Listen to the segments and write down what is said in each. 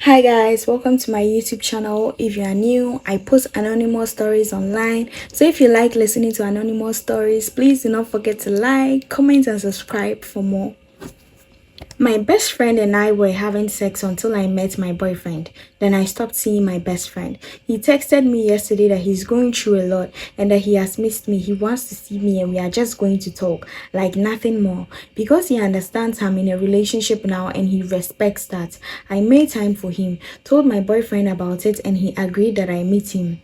Hi guys, welcome to my YouTube channel. If you are new, I post anonymous stories online. So if you like listening to anonymous stories, please do not forget to like, comment and subscribe for more. My best friend and I were having sex until I met my boyfriend. Then I stopped seeing my best friend. He texted me yesterday that he's going through a lot and that he has missed me. He wants to see me and we are just going to talk, like nothing more. Because he understands I'm in a relationship now and he respects that. I made time for him, told my boyfriend about it and he agreed that I meet him.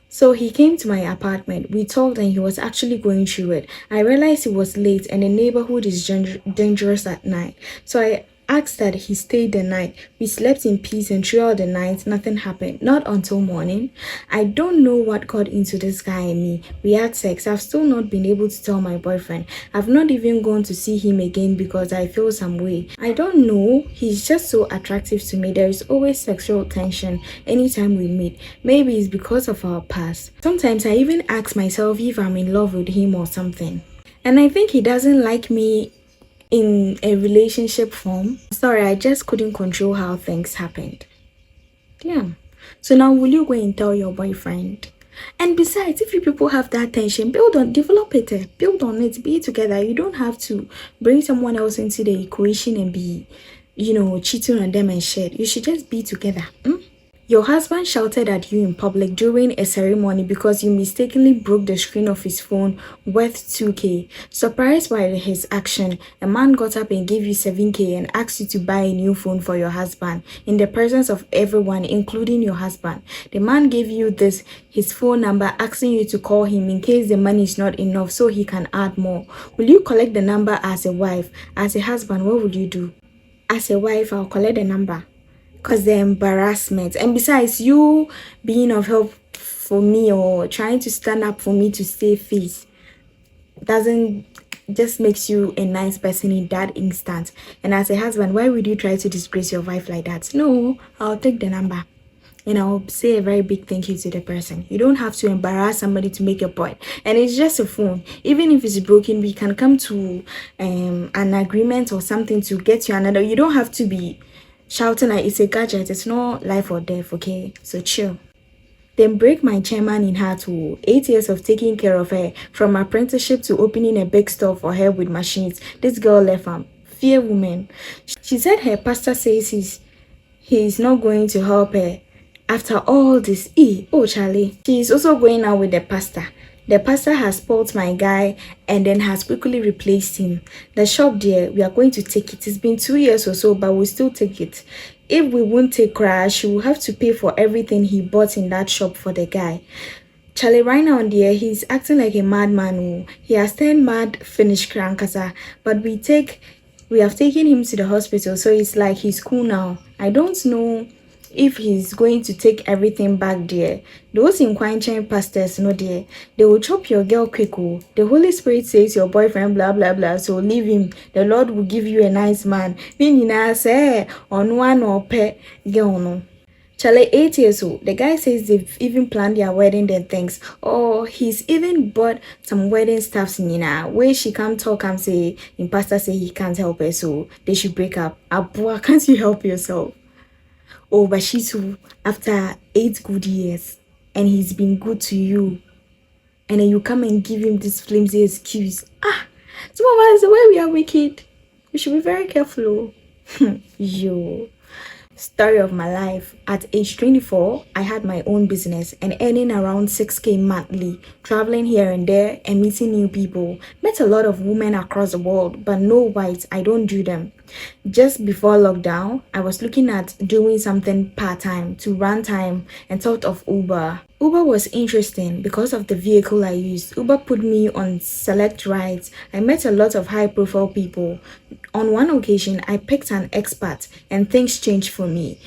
So he came to my apartment. We talked and he was actually going through it. I realized it was late and the neighborhood is dangerous at night. So I asked that he stayed the night. We slept in peace and throughout the night, nothing happened. Not until morning. I don't know what got into this guy and me. We had sex. I've still not been able to tell my boyfriend. I've not even gone to see him again because I feel some way. I don't know. He's just so attractive to me. There is always sexual tension anytime we meet. Maybe it's because of our past. Sometimes I even ask myself if I'm in love with him or something. And I think he doesn't like me in a relationship form. Sorry, I just couldn't control how things happened. Damn. So now will you go and tell your boyfriend? And besides, if you people have that tension, develop it, build on it, be together. You don't have to bring someone else into the equation and be, cheating on them and shit. You should just be together. Your husband shouted at you in public during a ceremony because you mistakenly broke the screen of his phone worth 2k. Surprised by his action, a man got up and gave you 7k and asked you to buy a new phone for your husband in the presence of everyone, including your husband. The man gave you his phone number, asking you to call him in case the money is not enough so he can add more. Will you collect the number as a wife? As a husband, what would you do? As a wife, I'll collect the number. Because the embarrassment, and besides, you being of help for me or trying to stand up for me to save face doesn't just makes you a nice person in that instant. And as a husband, why would you try to disgrace your wife like that? No, I'll take the number and I'll say a very big thank you to the person. You don't have to embarrass somebody to make a point. And it's just a phone. Even if it's broken, we can come to an agreement or something to get you another. You don't have to be shouting like it's a gadget. It's not life or death, okay? So chill. Then break my chairman in her to 8 years of taking care of her, from apprenticeship to opening a big store for her with machines. This girl left a fear woman. She said her pastor says he's not going to help her after all this. Oh Charlie, she is also going out with the pastor. The pastor has spoilt my guy and then has quickly replaced him. The shop there, we are going to take it. It's been 2 years or so, but we'll still take it. If we won't take crash, we will have to pay for everything he bought in that shop for the guy. Charlie, right now there, he's acting like a madman. He has turned mad, finished krankasa. But we have taken him to the hospital, so it's like he's cool now. I don't know if he's going to take everything back there. Those in Quanchen pastors, no dear, they will chop your girl quick. The Holy Spirit says your boyfriend blah blah blah, so leave him. The Lord will give you a nice man. Nina say on one or pet girl no. Charlie, 8 years old. The guy says they've even planned their wedding and things. Oh, he's even bought some wedding stuffs in Nina. Where she come talk and say, in pastor say he can't help her, so they should break up. Abua, can't you help yourself? Oh, but she too, after 8 good years, and he's been good to you, and then you come and give him this flimsy excuse. Some of us, the way we are wicked, we should be very careful. Yo. Story of my life. At age 24, I had my own business and earning around 6k monthly, traveling here and there and meeting new people. Met a lot of women across the world, but no whites, I don't do them. Just before lockdown, I was looking at doing something part-time to run time and thought of Uber. Uber was interesting because of the vehicle I used. Uber put me on select rides. I met a lot of high-profile people. On one occasion, I picked an expert and things changed for me.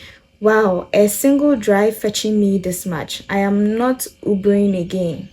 Wow, a single drive fetching me this much. I am not Ubering again.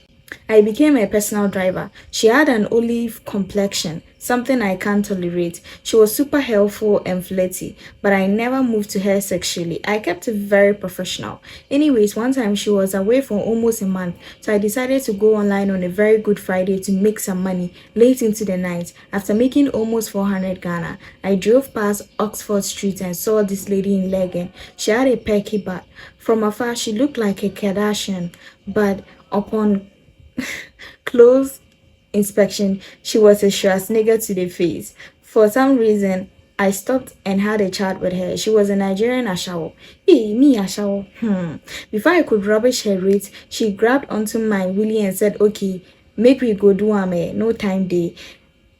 I became a personal driver. She had an olive complexion, something I can't tolerate. She was super helpful and flirty, but I never moved to her sexually. I kept it very professional. Anyways, one time she was away for almost a month, so I decided to go online on a very good Friday to make some money late into the night. After making almost 400 Ghana, I drove past Oxford Street and saw this lady in legging. She had a perky butt. From afar, she looked like a Kardashian, but upon close inspection, she was a Schwarzenegger to the face. For some reason, I stopped and had a chat with her. She was a Nigerian Ashawo. Hey, me Ashawo. Before I could rubbish her rate, she grabbed onto my willy and said, okay, make we go do ame, no time day.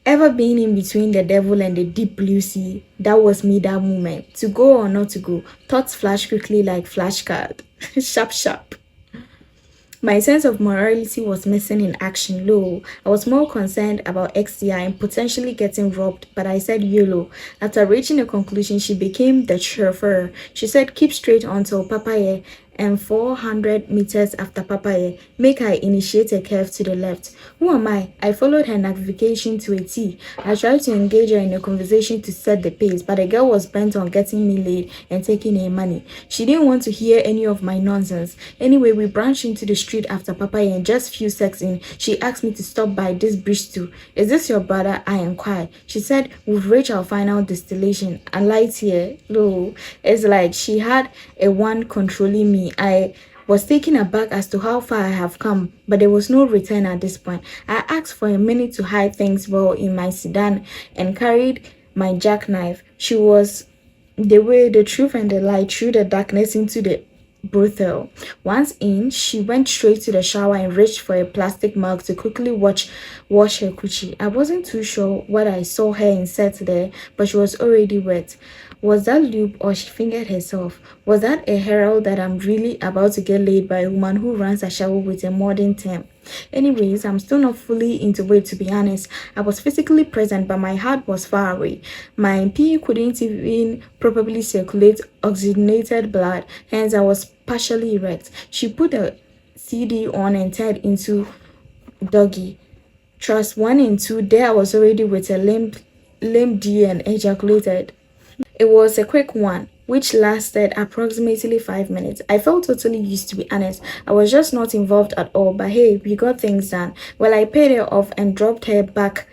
Ever been in between the devil and the deep blue sea? That was me that moment. To go or not to go, thoughts flash quickly like flashcard. Sharp, sharp. My sense of morality was missing in action low. I was more concerned about XTI and potentially getting robbed, but I said YOLO. After reaching a conclusion, she became the chauffeur. She said, keep straight until Papaye, and 400 meters after Papaye, make her initiate a curve to the left. Who am I? I followed her navigation to a T. I tried to engage her in a conversation to set the pace, but the girl was bent on getting me laid and taking her money. She didn't want to hear any of my nonsense. Anyway, we branched into the street after Papaye, and just few seconds in, she asked me to stop by this bridge too. Is this your brother? I inquired. She said, we've reached our final destination. A light here. Low. It's like she had a one controlling me. I was taken aback as to how far I have come, but there was no return at this point. I asked for a minute to hide things well in my sedan and carried my jackknife. She was the way, the truth, and the light through the darkness into the brothel. Once in, she went straight to the shower and reached for a plastic mug to quickly wash her coochie. I wasn't too sure what I saw her insert there, but she was already wet. Was that lube or she fingered herself? Was that a herald that I'm really about to get laid by a woman who runs a shower with a modern term? Anyways, I'm still not fully into it, to be honest. I was physically present, but my heart was far away. My pee couldn't even properly circulate oxygenated blood, hence I was partially erect. She put a CD on and tied into doggy. Trust 1 and 2, there I was already with a limp D and ejaculated. It was a quick one, which lasted approximately 5 minutes. I felt totally used, to be honest. I was just not involved at all, but hey, we got things done. Well, I paid her off and dropped her back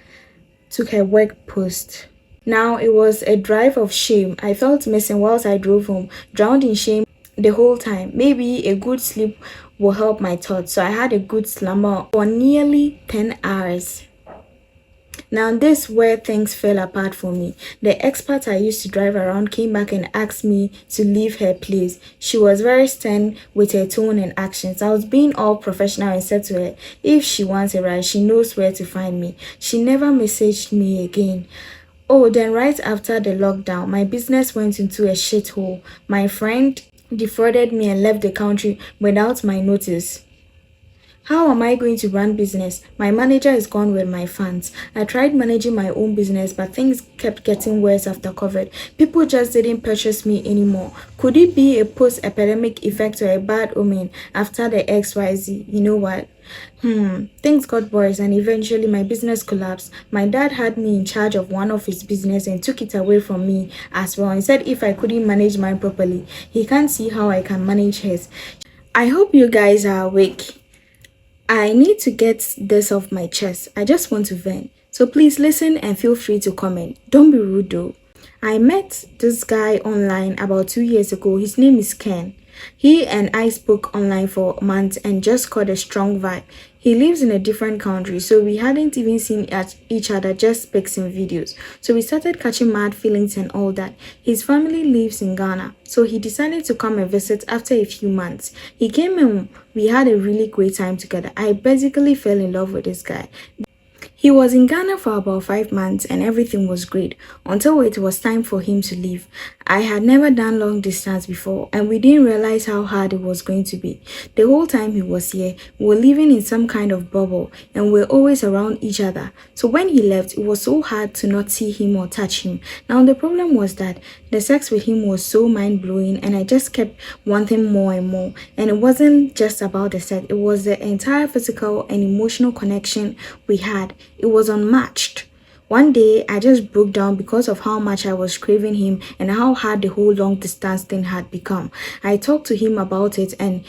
to her work post. Now, it was a drive of shame. I felt missing whilst I drove home, drowned in shame the whole time. Maybe a good sleep will help my thoughts, so I had a good slumber for nearly 10 hours. Now, this is where things fell apart for me. The expert I used to drive around came back and asked me to leave her place. She was very stern with her tone and actions. I was being all professional and said to her, if she wants a ride, she knows where to find me. She never messaged me again. Oh, then right after the lockdown, my business went into a shithole. My friend defrauded me and left the country without my notice. How am I going to run business? My manager is gone with my funds. I tried managing my own business, but things kept getting worse after COVID. People just didn't purchase me anymore. Could it be a post-epidemic effect or a bad omen after the XYZ? You know what? Things got worse and eventually my business collapsed. My dad had me in charge of one of his business and took it away from me as well and said if I couldn't manage mine properly, he can't see how I can manage his. I hope you guys are awake. I need to get this off my chest. I just want to vent. So please listen and feel free to comment. Don't be rude though. I met this guy online about 2 years ago. His name is Ken. He and I spoke online for months and just caught a strong vibe. He lives in a different country, so we hadn't even seen each other, just pics and videos. So we started catching mad feelings and all that. His family lives in Ghana, so he decided to come and visit after a few months. He came and we had a really great time together. I basically fell in love with this guy. He was in Ghana for about 5 months and everything was great until it was time for him to leave. I had never done long distance before and we didn't realize how hard it was going to be. The whole time he was here, we were living in some kind of bubble and we were always around each other. So when he left, it was so hard to not see him or touch him. Now the problem was that the sex with him was so mind-blowing and I just kept wanting more and more. And it wasn't just about the sex, it was the entire physical and emotional connection we had. It was unmatched. One day, I just broke down because of how much I was craving him and how hard the whole long distance thing had become. I talked to him about it and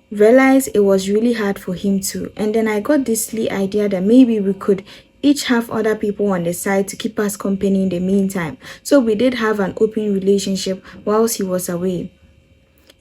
realized it was really hard for him too. And then I got this silly idea that maybe we could each have other people on the side to keep us company in the meantime. So we did have an open relationship whilst he was away.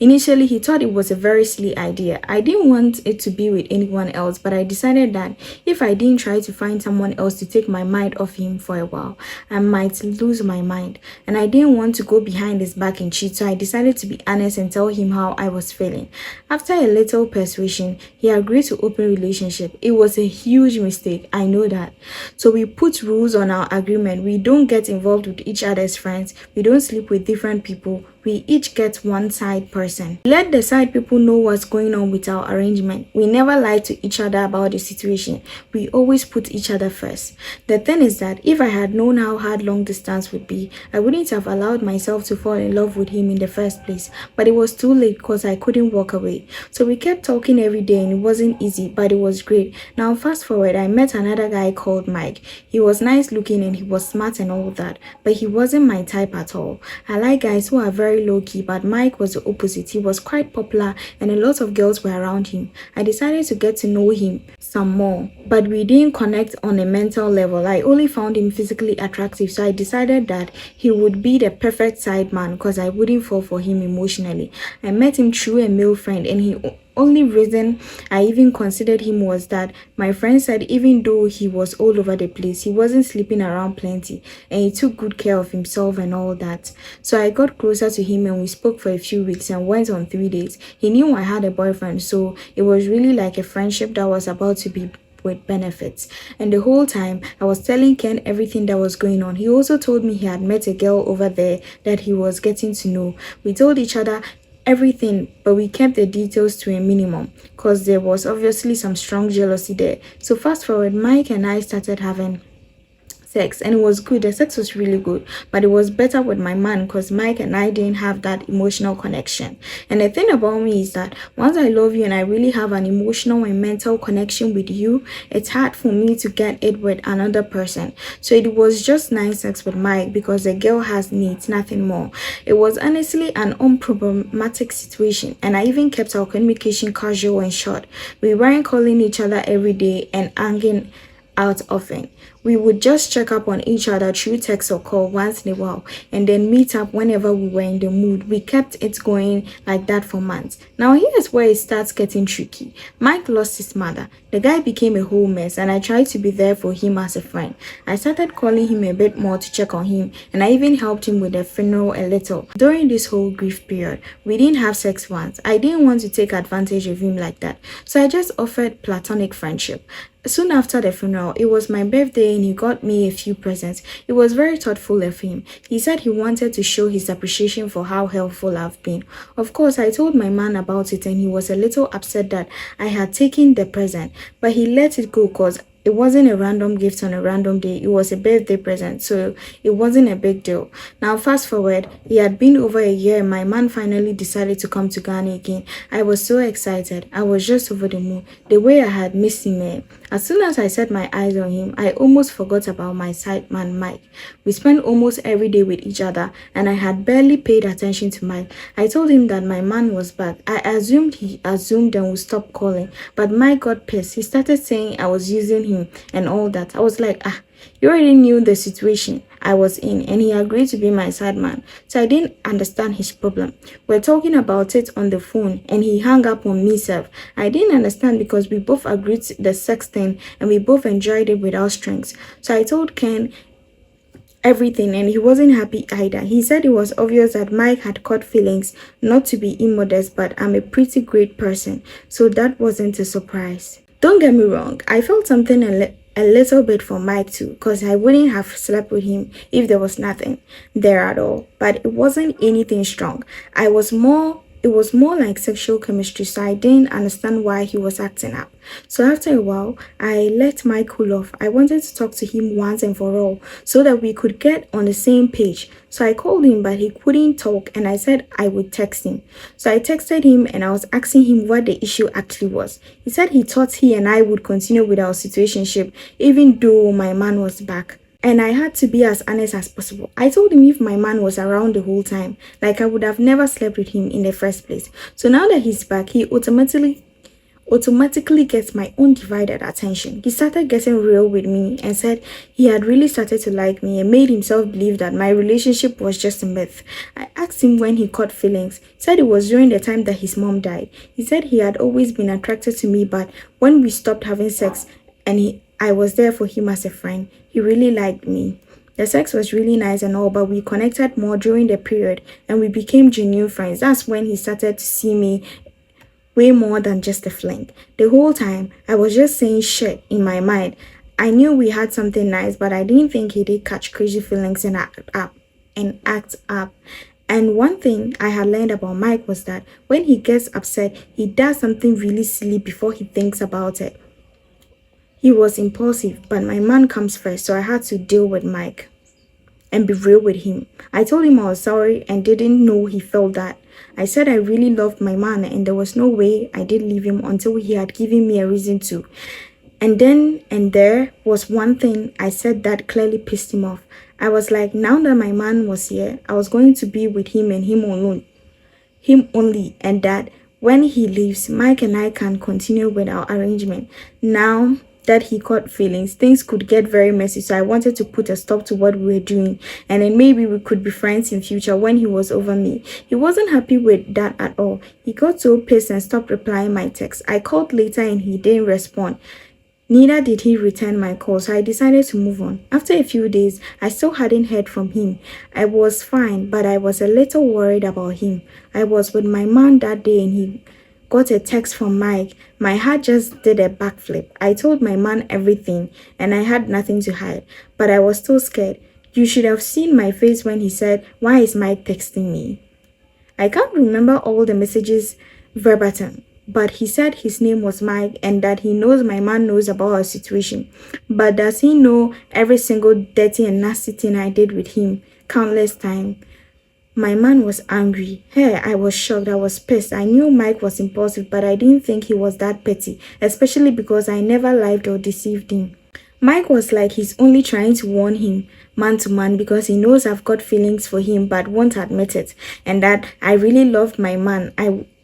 Initially, he thought it was a very silly idea. I didn't want it to be with anyone else, but I decided that if I didn't try to find someone else to take my mind off him for a while, I might lose my mind. And I didn't want to go behind his back and cheat, so I decided to be honest and tell him how I was feeling. After a little persuasion, he agreed to open relationship. It was a huge mistake, I know that. So we put rules on our agreement. We don't get involved with each other's friends. We don't sleep with different people. We each get one side person. Let the side people know what's going on with our arrangement. We never lie to each other about the situation. We always put each other first. The thing is that if I had known how hard long distance would be, I wouldn't have allowed myself to fall in love with him in the first place. But it was too late because I couldn't walk away. So we kept talking every day and it wasn't easy, but it was great. Now fast forward, I met another guy called Mike. He was nice looking and he was smart and all that, but he wasn't my type at all. I like guys who are very low-key, but Mike was the opposite. He was quite popular and a lot of girls were around him. I decided to get to know him some more, but we didn't connect on a mental level. I only found him physically attractive, so I decided that he would be the perfect side man because I wouldn't fall for him emotionally. I met him through a male friend, and he only reason I even considered him was that my friend said even though he was all over the place, he wasn't sleeping around plenty and he took good care of himself and all that. So I got closer to him and we spoke for a few weeks and went on 3 dates. He knew I had a boyfriend, so it was really like a friendship that was about to be with benefits. And the whole time I was telling Ken everything that was going on. He also told me he had met a girl over there that he was getting to know. We told each other everything, but we kept the details to a minimum because there was obviously some strong jealousy there. So fast forward, Mike and I started having sex and it was good. The sex was really good, but it was better with my man because Mike and I didn't have that emotional connection. And the thing about me is that once I love you and I really have an emotional and mental connection with you, it's hard for me to get it with another person. So it was just nice sex with Mike because the girl has needs, nothing more. It was honestly an unproblematic situation, and I even kept our communication casual and short. We weren't calling each other every day and hanging out often. We would just check up on each other through text or call once in a while and then meet up whenever we were in the mood. We kept it going like that for months. Now here's where it starts getting tricky. Mike lost his mother. The guy became a whole mess and I tried to be there for him as a friend. I started calling him a bit more to check on him and I even helped him with the funeral a little. During this whole grief period, we didn't have sex once. I didn't want to take advantage of him like that, so I just offered platonic friendship. Soon after the funeral, it was my birthday and he got me a few presents. It was very thoughtful of him. He said he wanted to show his appreciation for how helpful I've been. Of course, I told my man about it and he was a little upset that I had taken the present, but he let it go because it wasn't a random gift on a random day. It was a birthday present, so it wasn't a big deal. Now fast forward, it had been over a year and my man finally decided to come to Ghana again. I was so excited. I was just over the moon. The way I had missed him. As soon as I set my eyes on him, I almost forgot about my side man Mike. We spent almost every day with each other and I had barely paid attention to Mike. I told him that my man was back. I assumed he assumed and would stop calling, but Mike got pissed. He started saying I was using him and all that. I was like, you already knew the situation I was in and he agreed to be my side man. So I didn't understand his problem. We're talking about it on the phone and he hung up on me self. I didn't understand because we both agreed to the sex thing and we both enjoyed it without strings. So I told Ken everything and he wasn't happy either. He said it was obvious that Mike had caught feelings, not to be immodest, but I'm a pretty great person, so that wasn't a surprise. Don't get me wrong, I felt something a little bit for Mike too, because I wouldn't have slept with him if there was nothing there at all, but it wasn't anything strong. It was more like sexual chemistry, so I didn't understand why he was acting up. So after a while, I let Mike cool off. I wanted to talk to him once and for all so that we could get on the same page. So I called him, but he couldn't talk and I said I would text him. So I texted him and I was asking him what the issue actually was. He said he thought he and I would continue with our situationship even though my man was back. And I had to be as honest as possible. I told him if my man was around the whole time, like I would have never slept with him in the first place. So now that he's back, he automatically gets my undivided attention. He started getting real with me and said he had really started to like me and made himself believe that my relationship was just a myth. I asked him when he caught feelings. He said it was during the time that his mom died. He said he had always been attracted to me, but when we stopped having sex and I was there for him as a friend, he really liked me. The sex was really nice and all, but we connected more during the period and we became genuine friends. That's when he started to see me way more than just a fling. The whole time, I was just saying shit in my mind. I knew we had something nice, but I didn't think he did catch crazy feelings and act up. And one thing I had learned about Mike was that when he gets upset, he does something really silly before he thinks about it. He was impulsive, but my man comes first, so I had to deal with Mike and be real with him. I told him I was sorry and didn't know he felt that. I said I really loved my man and there was no way I did leave him until he had given me a reason to. And there was one thing I said that clearly pissed him off. I was like, now that my man was here, I was going to be with him and him alone. Him only, and that when he leaves, Mike and I can continue with our arrangement. Now that he caught feelings, things could get very messy, so I wanted to put a stop to what we were doing, and then maybe we could be friends in future when he was over me. He wasn't happy with that at all. He got so pissed and stopped replying my texts. I called later and he didn't respond. Neither did he return my call, so I decided to move on. After a few days, I still hadn't heard from him. I was fine, but I was a little worried about him. I was with my mom that day and he got a text from Mike. My heart just did a backflip. I told my man everything and I had nothing to hide, but I was still scared. You should have seen my face when he said, "Why is Mike texting me?" I can't remember all the messages verbatim, but he said his name was Mike and that he knows my man knows about our situation. But does he know every single dirty and nasty thing I did with him countless times? My man was angry. Hey, I was shocked. I was pissed. I knew Mike was impulsive, but I didn't think he was that petty, especially because I never lied or deceived him. Mike was like he's only trying to warn him man to man because he knows I've got feelings for him but won't admit it, and that I really loved my man.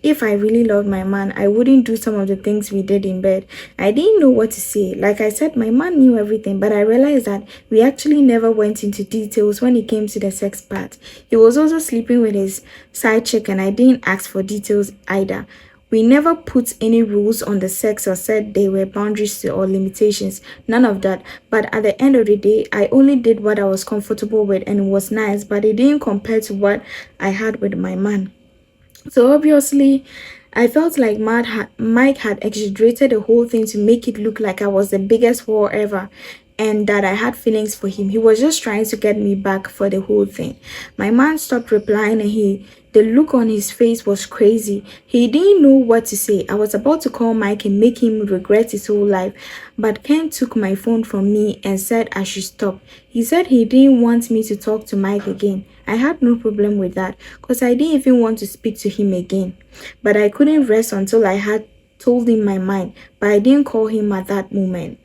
If I really loved my man, I wouldn't do some of the things we did in bed. I didn't know what to say. Like I said, my man knew everything, but I realized that we actually never went into details when it came to the sex part. He was also sleeping with his side chick and I didn't ask for details either. We never put any rules on the sex or said there were boundaries or limitations. None of that. But at the end of the day, I only did what I was comfortable with and it was nice, but it didn't compare to what I had with my man. So obviously, I felt like Mike had exaggerated the whole thing to make it look like I was the biggest whore ever and that I had feelings for him. He was just trying to get me back for the whole thing. My man stopped replying and the look on his face was crazy. He didn't know what to say. I was about to call Mike and make him regret his whole life, but Ken took my phone from me and said I should stop. He said he didn't want me to talk to Mike again. I had no problem with that because I didn't even want to speak to him again. But I couldn't rest until I had told him my mind, but I didn't call him at that moment.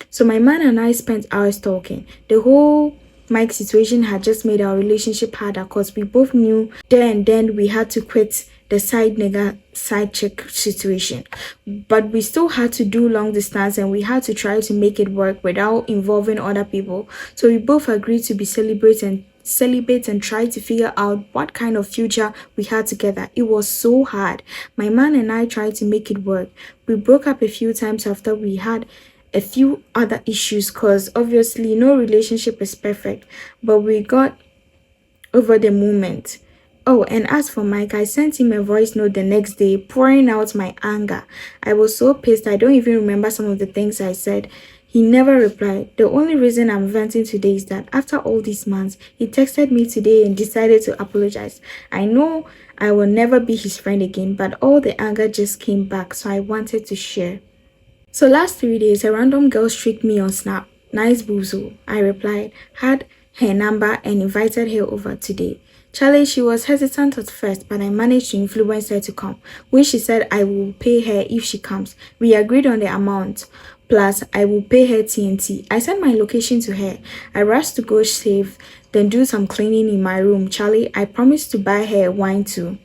So my man and I spent hours talking. The whole Mike situation had just made our relationship harder because we both knew there and then we had to quit the side nigga, side chick situation. But we still had to do long distance and we had to try to make it work without involving other people. So we both agreed to be celibate and try to figure out what kind of future we had together. It was so hard. My man and I tried to make it work. We broke up a few times after we had a few other issues because obviously no relationship is perfect, but we got over the moment. Oh, and as for Mike, I sent him a voice note the next day pouring out my anger. I was so pissed I don't even remember some of the things I said. He never replied. The only reason I'm venting today is that after all these months, he texted me today and decided to apologize. I know I will never be his friend again, but all the anger just came back, so I wanted to share. So last 3 days, a random girl streaked me on Snap. Nice boozle, I replied, had her number and invited her over today. Charlie, she was hesitant at first, but I managed to influence her to come, which she said I will pay her if she comes. We agreed on the amount, Plus, I will pay her TNT. I sent my location to her. I rushed to go shave, then do some cleaning in my room. Charlie, I promised to buy her wine too.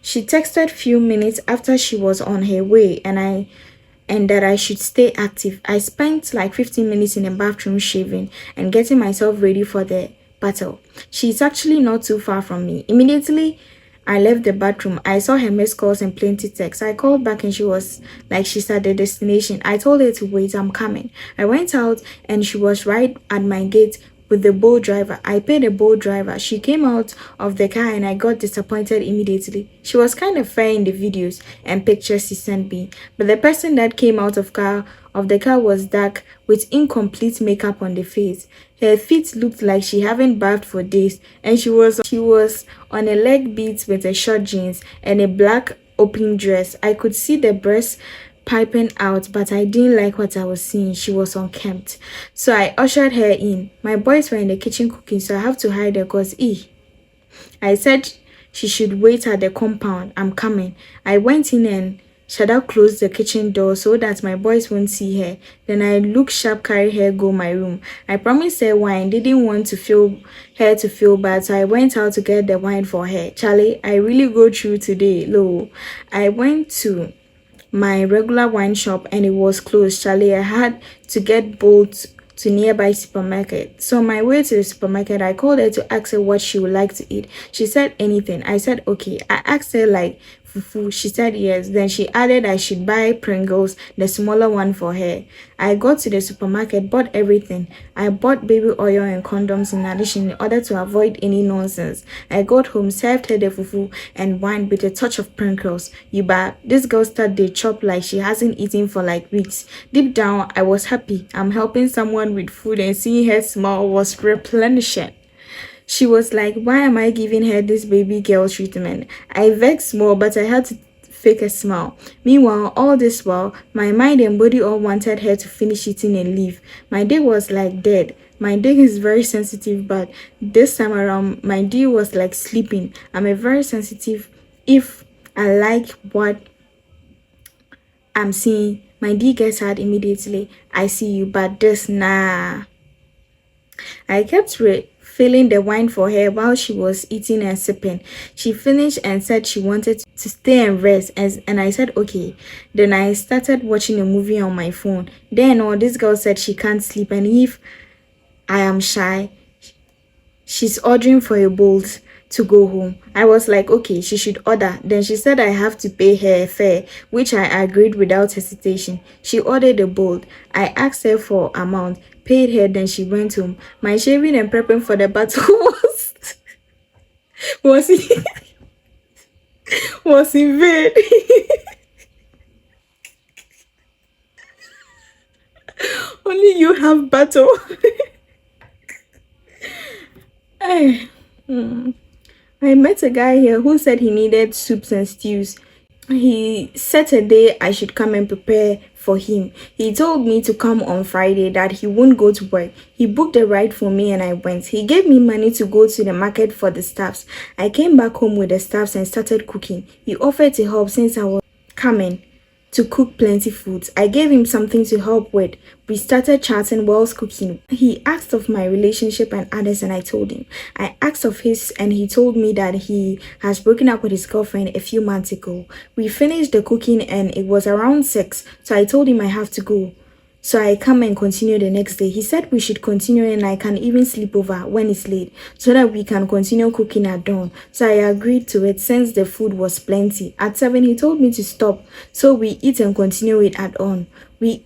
She texted few minutes after she was on her way and that I should stay active. I spent like 15 minutes in the bathroom shaving and getting myself ready for the battle. She's actually not too far from me. Immediately I left the bathroom. I saw her missed calls and plenty texts. I called back and she was like she's at the destination. I told her to wait, I'm coming. I went out and she was right at my gate with the boat driver. I paid the boat driver. She came out of the car and I got disappointed immediately. She was kind of fair in the videos and pictures she sent me, but the person that came out of the car was dark with incomplete makeup on the face. Her feet looked like she haven't bathed for days, and she was on a leg beat with a short jeans and a black open dress. I could see the breast piping out, but I didn't like what I was seeing. She was unkempt. So I ushered her in. My boys were in the kitchen cooking, so I have to hide her because I said she should wait at the compound. I'm coming. I went in and Shada closed the kitchen door so that my boys won't see her. Then I look sharp, carry her, go my room. I promised her wine, didn't want to feel bad, so I went out to get the wine for her. Charlie, I really go through today. Low. I went to my regular wine shop and it was closed. Charlie, I had to get bolt to nearby supermarket. So on my way to the supermarket, I called her to ask her what she would like to eat. She said anything. I said okay. I asked her like fufu. She said yes. Then she added I should buy Pringles, the smaller one for her. I got to the supermarket, bought everything. I bought baby oil and condoms in addition in order to avoid any nonsense. I got home, served her the fufu and wine with a touch of Pringles. This girl started to chop like she hasn't eaten for like weeks. Deep down, I was happy. I'm helping someone with food and seeing her smile was replenishing. She was like, why am I giving her this baby girl treatment? I vexed more, but I had to fake a smile. Meanwhile, all this while, my mind and body all wanted her to finish eating and leave. My day was like dead. My day is very sensitive, but this time around, my day was like sleeping. I'm a very sensitive. If I like what I'm seeing, my D gets hard immediately. I see you, but this nah. I kept filling the wine for her while she was eating and sipping. She finished and said she wanted to stay and rest, and I said okay. Then I started watching a movie on my phone. Then this girl said she can't sleep, and if I am shy, she's ordering for a bolt to go home. I was like, okay, she should order. Then she said I have to pay her fare, which I agreed without hesitation. She ordered a bolt. I asked her for amount, paid her, then she went home. My shaving and prepping for the battle was was in vain. Only you have battle. Hey. I met a guy here who said he needed soups and stews. He set a day I should come and prepare for him. He told me to come on Friday, that he won't go to work. He booked a ride for me and I went. He gave me money to go to the market for the stuffs. I came back home with the stuffs and started cooking. He offered to help since I was coming to cook plenty foods. I gave him something to help with. We started chatting whilst cooking. He asked of my relationship and others and I told him. I asked of his and he told me that he has broken up with his girlfriend a few months ago. We finished the cooking and it was around 6, so I told him I have to go. So I come and continue the next day. He said we should continue and I can even sleep over when it's late so that we can continue cooking at dawn. So I agreed to it since the food was plenty. At 7, he told me to stop. So we eat and continue it at dawn. We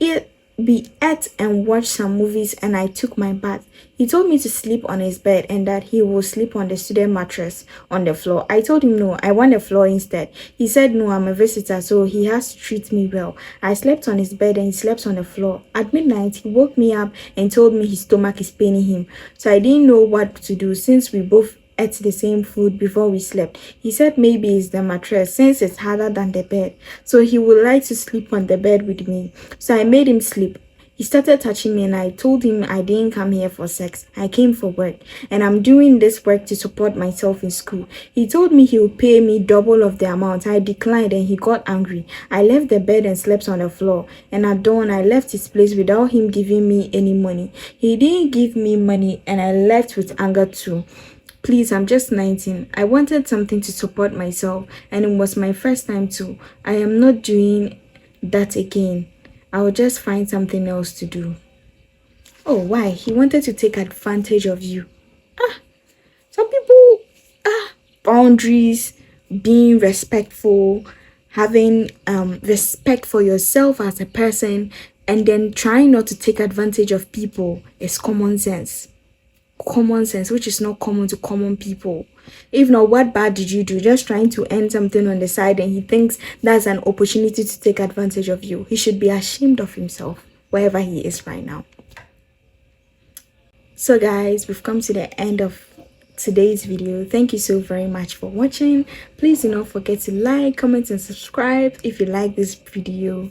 ate and watched some movies and I took my bath. He told me to sleep on his bed and that he will sleep on the student mattress on the floor. I told him no, I want the floor instead. He said no, I'm a visitor, so he has to treat me well. I slept on his bed and he slept on the floor. At midnight, he woke me up and told me his stomach is paining him. So I didn't know what to do since we both ate the same food before we slept. He said maybe it's the mattress since it's harder than the bed. So he would like to sleep on the bed with me. So I made him sleep. He started touching me and I told him I didn't come here for sex. I came for work and I'm doing this work to support myself in school. He told me he would pay me double of the amount. I declined and he got angry. I left the bed and slept on the floor, and at dawn I left his place without him giving me any money. He didn't give me money and I left with anger too. Please, I'm just 19. I wanted something to support myself and it was my first time too. I am not doing that again. I will just find something else to do. Oh, why? He wanted to take advantage of you. Some people, boundaries, being respectful, having respect for yourself as a person, and then trying not to take advantage of people is common sense. Common sense, which is not common to common people. If not, what bad did you do? Just trying to earn something on the side, and he thinks that's an opportunity to take advantage of you. He should be ashamed of himself wherever he is right now. So guys, we've come to the end of today's video. Thank you so very much for watching. Please do not forget to like, comment and subscribe if you like this video.